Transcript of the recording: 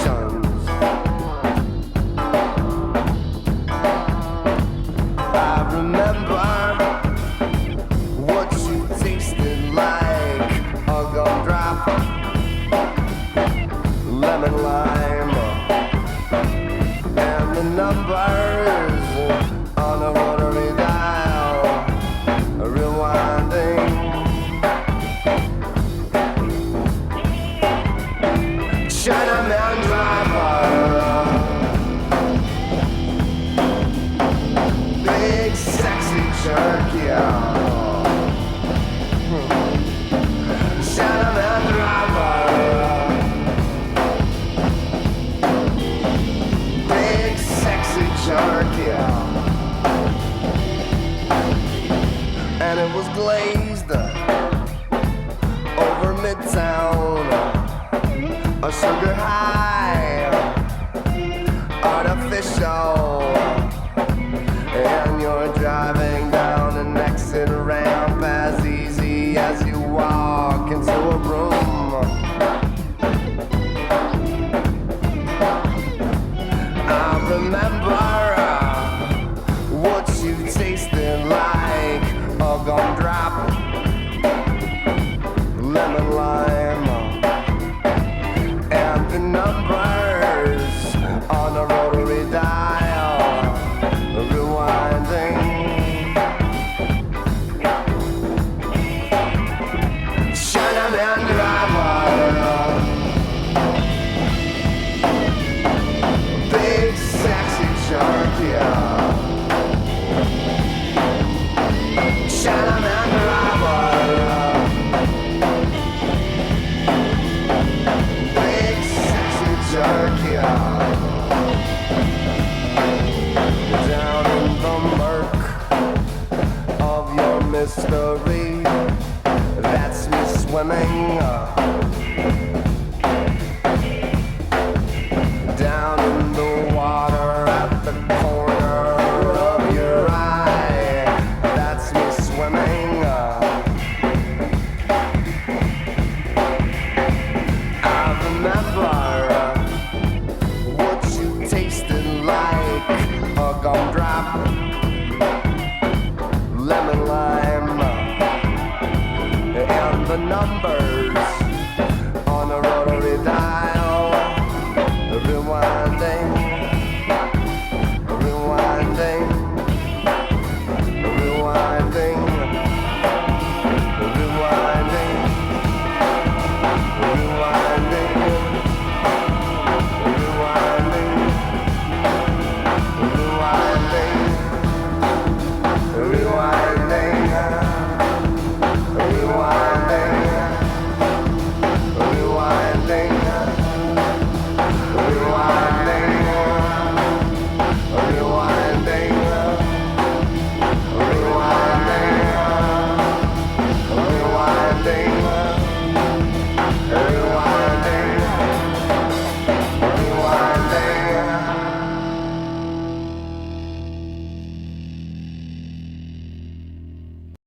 sensations. I remember what you tasted like, a gumdrop, lemon lime, and the numbers on a rotary dial, rewinding. Chinaman driver, big sexy jerk, yeah. Chinaman driver, big sexy jerk, yeah. And it was glazed over Midtown, a sugar high, artificial, and you're driving down an exit ramp as easy as you walk into a room. I remember what you tasted like, a gumdrop, lemon lime, and the numbers on a rotary dial, rewinding. Chinaman driver, big sexy jerk, yeah.